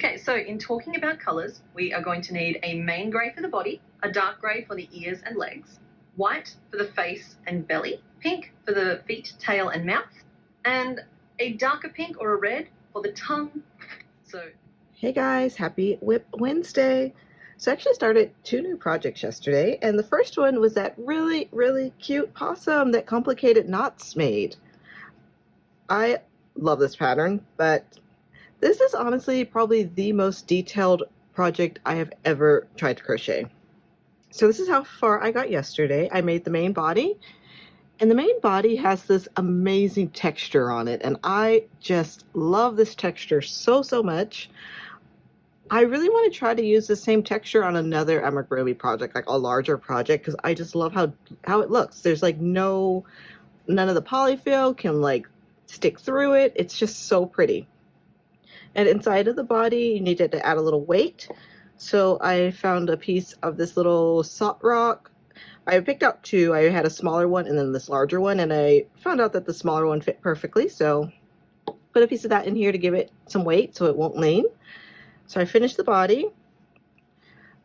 Okay, so in talking about colors, we are going to need a main grey for the body, a dark grey for the ears and legs, white for the face and belly, pink for the feet, tail and mouth, and a darker pink or a red for the tongue. So, hey guys, happy Whip Wednesday. So I actually started 2 new projects yesterday, and the first one was that really cute possum that complicated knots made. I love this pattern, but this is honestly probably the most detailed project I have ever tried to crochet. So this is how far I got yesterday. I made the main body, and the main body has this amazing texture on it, and I just love this texture so much. I really want to try to use the same texture on another amigurumi project, like a larger project, because I just love how it looks. There's like none of the polyfill can like stick through it. It's just so pretty. And inside of the body, you needed to add a little weight. So I found a piece of this little salt rock. I picked out 2. I had a smaller one and then this larger one, and I found out that the smaller one fit perfectly. So put a piece of that in here to give it some weight so it won't lean. So I finished the body,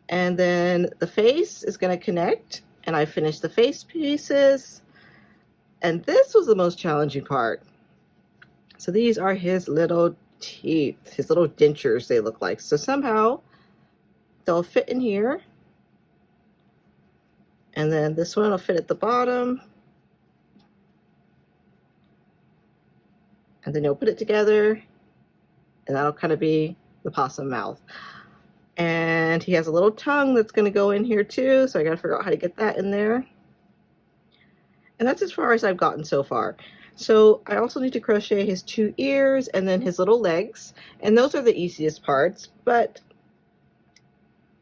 and then the face is going to connect, and I finished the face pieces, and this was the most challenging part. So these are his little teeth, his little dentures they look like. So somehow they'll fit in here, and then this one will fit at the bottom, and then you'll put it together, and that'll kind of be the possum mouth. And he has a little tongue that's going to go in here too, so I got to figure out how to get that in there. And that's as far as I've gotten so far. So I also need to crochet his 2 ears and then his little legs, and those are the easiest parts. But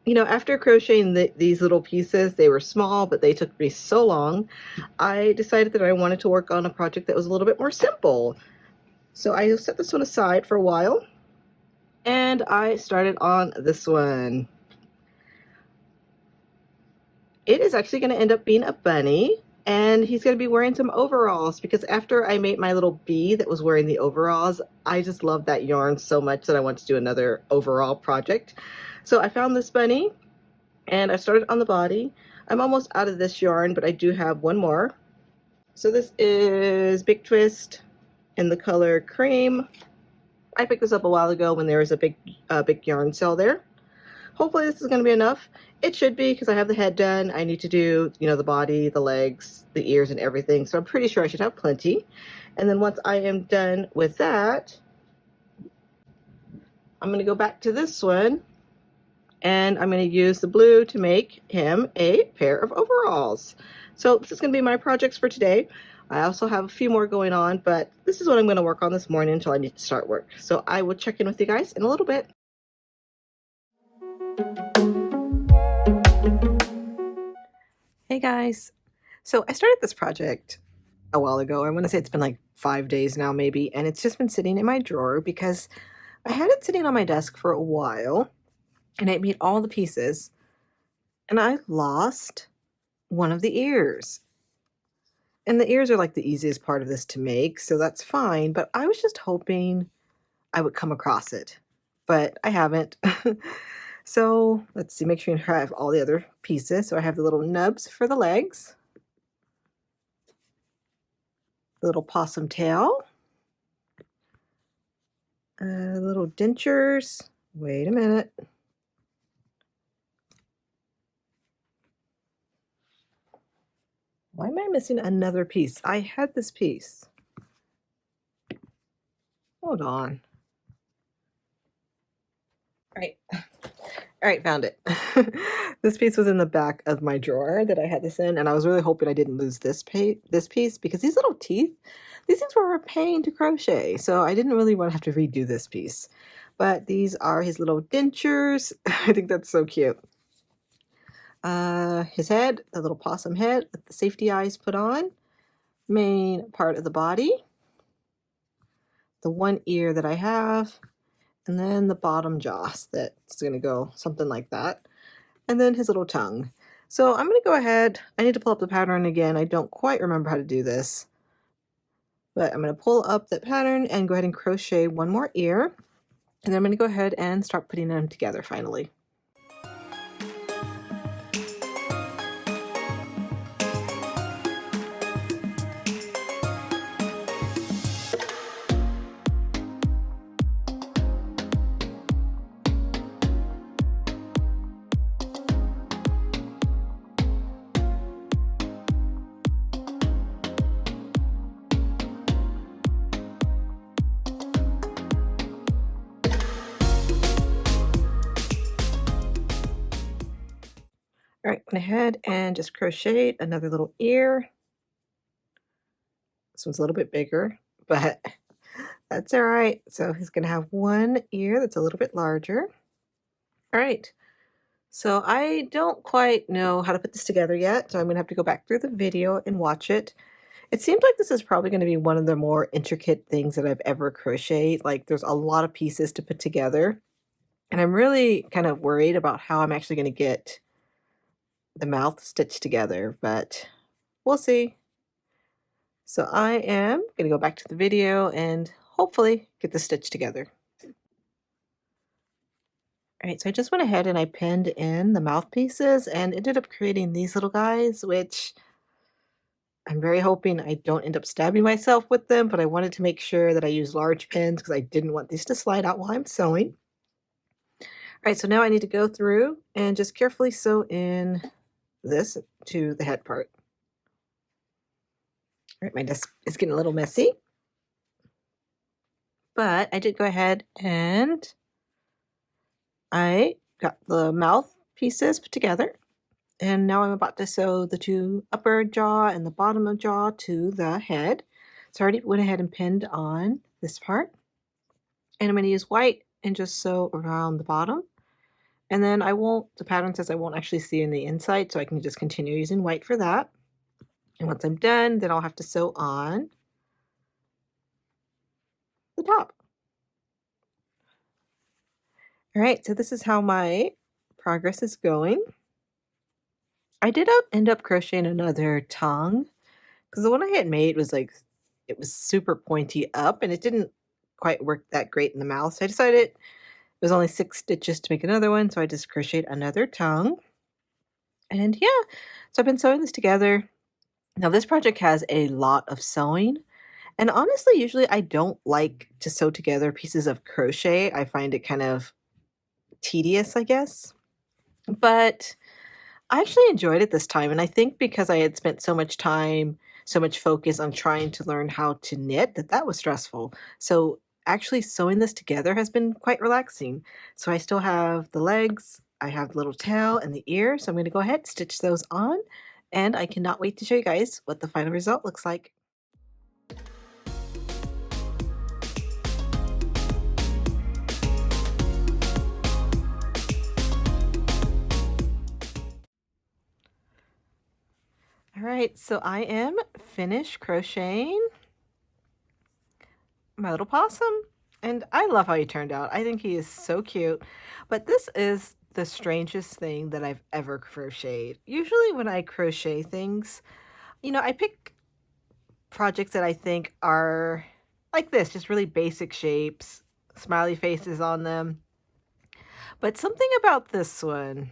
you know, after crocheting these little pieces, they were small, but they took me so long, I decided that I wanted to work on a project that was a little bit more simple. So I set this one aside for a while, and I started on this one. It is actually going to end up being a bunny, and he's going to be wearing some overalls, because after I made my little bee that was wearing the overalls, I just love that yarn so much that I want to do another overall project. So I found this bunny, and I started on the body. I'm almost out of this yarn, but I do have one more. So this is Big Twist in the color Cream. I picked this up a while ago when there was a big yarn sale there. Hopefully this is going to be enough. It should be, because I have the head done. I need to do, you know, the body, the legs, the ears, and everything. So I'm pretty sure I should have plenty. And then once I am done with that, I'm going to go back to this one, and I'm going to use the blue to make him a pair of overalls. So this is going to be my projects for today. I also have a few more going on, but this is what I'm going to work on this morning until I need to start work. So I will check in with you guys in a little bit. Hey guys, so I started this project a while ago. I want to say it's been like 5 days now maybe, and it's just been sitting in my drawer because I had it sitting on my desk for a while, and I made all the pieces, and I lost one of the ears. And the ears are like the easiest part of this to make, so that's fine, but I was just hoping I would come across it, but I haven't. So let's see, make sure you have all the other pieces. So I have the little nubs for the legs, the little possum tail, little dentures. Wait a minute. Why am I missing another piece? I had this piece. Hold on. All right, found it. This piece was in the back of my drawer that I had this in, and I was really hoping I didn't lose this piece, because these little teeth, these things were a pain to crochet, so I didn't really want to have to redo this piece. But these are his little dentures. I think that's so cute. His head, the little possum head with the safety eyes put on. Main part of the body. The one ear that I have. And then the bottom jaw that's going to go something like that. And then his little tongue. So I'm going to go ahead. I need to pull up the pattern again. I don't quite remember how to do this. But I'm going to pull up that pattern and go ahead and crochet one more ear. And then I'm going to go ahead and start putting them together finally. All right, went ahead and just crocheted another little ear. This one's a little bit bigger, but that's all right. So he's going to have one ear that's a little bit larger. All right. So I don't quite know how to put this together yet, so I'm going to have to go back through the video and watch it. It seems like this is probably going to be one of the more intricate things that I've ever crocheted. Like there's a lot of pieces to put together, and I'm really kind of worried about how I'm actually going to get the mouth stitched together, but we'll see. So I am going to go back to the video and hopefully get the stitch together. All right, so I just went ahead and I pinned in the mouthpieces and ended up creating these little guys, which I'm very hoping I don't end up stabbing myself with them, but I wanted to make sure that I use large pins because I didn't want these to slide out while I'm sewing. All right, so now I need to go through and just carefully sew in this to the head part. All right, my desk is getting a little messy, but I did go ahead and I got the mouth pieces put together, and now I'm about to sew the two upper jaw and the bottom of jaw to the head. So I already went ahead and pinned on this part, and I'm going to use white and just sew around the bottom. And then the pattern says I won't actually see in the inside, so I can just continue using white for that. And once I'm done, then I'll have to sew on the top. All right, so this is how my progress is going. I did end up crocheting another tongue because the one I had made was like, it was super pointy up and it didn't quite work that great in the mouth. So I decided it was only 6 stitches to make another one. So I just crocheted another tongue. And yeah, so I've been sewing this together. Now this project has a lot of sewing. And honestly, usually I don't like to sew together pieces of crochet. I find it kind of tedious, I guess. But I actually enjoyed it this time, and I think because I had spent so much time, so much focus on trying to learn how to knit, that was stressful. So actually sewing this together has been quite relaxing. So I still have the legs, I have the little tail and the ear, so I'm going to go ahead and stitch those on, and I cannot wait to show you guys what the final result looks like. All right, so I am finished crocheting my little possum, and I love how he turned out. I think he is so cute, but this is the strangest thing that I've ever crocheted. Usually when I crochet things, I pick projects that I think are like this, just really basic shapes, smiley faces on them. But something about this one,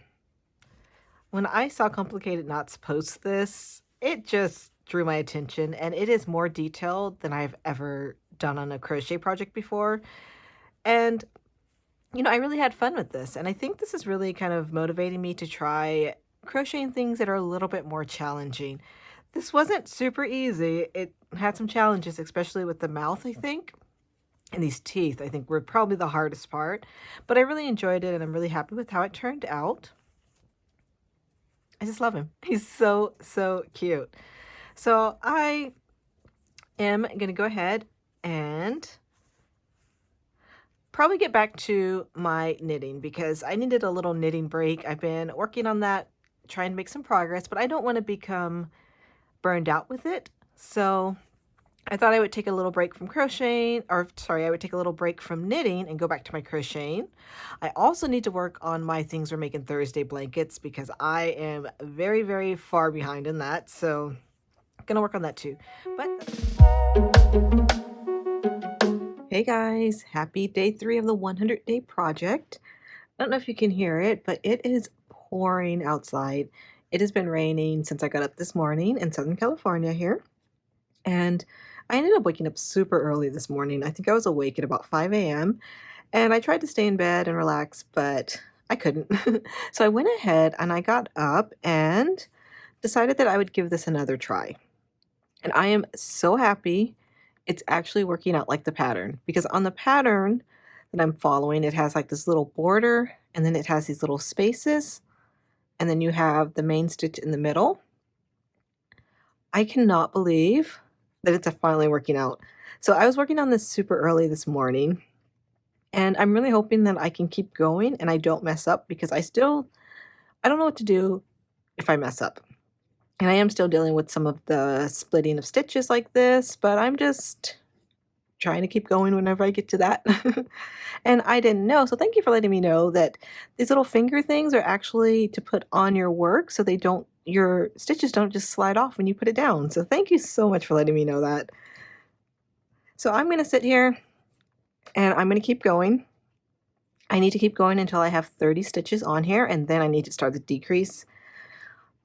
when I saw Complicated Knots post this, it just drew my attention, and it is more detailed than I've ever done on a crochet project before. And, I really had fun with this, and I think this is really kind of motivating me to try crocheting things that are a little bit more challenging. This wasn't super easy. It had some challenges, especially with the mouth, I think. And these teeth, I think, were probably the hardest part. But I really enjoyed it, and I'm really happy with how it turned out. I just love him. He's so, so cute. So I am going to go ahead and probably get back to my knitting because I needed a little knitting break. I've been working on that, trying to make some progress, but I don't want to become burned out with it. So I thought I would take a little break from crocheting, I would take a little break from knitting and go back to my crocheting. I also need to work on my Things We're Making Thursday blankets because I am very, very far behind in that. So I'm going to work on that too. But Hey guys, happy day 3 of the 100-day project. I don't know if you can hear it, but it is pouring outside. It has been raining since I got up this morning in Southern California here. And I ended up waking up super early this morning. I think I was awake at about 5 a.m. And I tried to stay in bed and relax, but I couldn't. So I went ahead and I got up and decided that I would give this another try. And I am so happy it's actually working out like the pattern, because on the pattern that I'm following, it has like this little border and then it has these little spaces and then you have the main stitch in the middle. I cannot believe that it's finally working out. So I was working on this super early this morning and I'm really hoping that I can keep going and I don't mess up, because I don't know what to do if I mess up. And I am still dealing with some of the splitting of stitches like this, but I'm just trying to keep going whenever I get to that. And I didn't know, so thank you for letting me know that these little finger things are actually to put on your work so your stitches don't just slide off when you put it down. So thank you so much for letting me know that. So I'm going to sit here and I'm going to keep going. I need to keep going until I have 30 stitches on here, and then I need to start the decrease.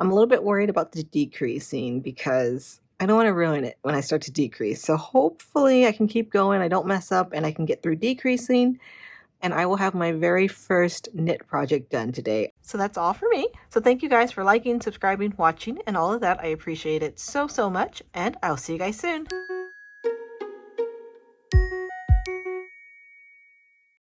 I'm a little bit worried about the decreasing because I don't want to ruin it when I start to decrease. So hopefully I can keep going, I don't mess up, and I can get through decreasing, and I will have my very first knit project done today. So that's all for me. So thank you guys for liking, subscribing, watching, and all of that. I appreciate it so, so much, and I'll see you guys soon.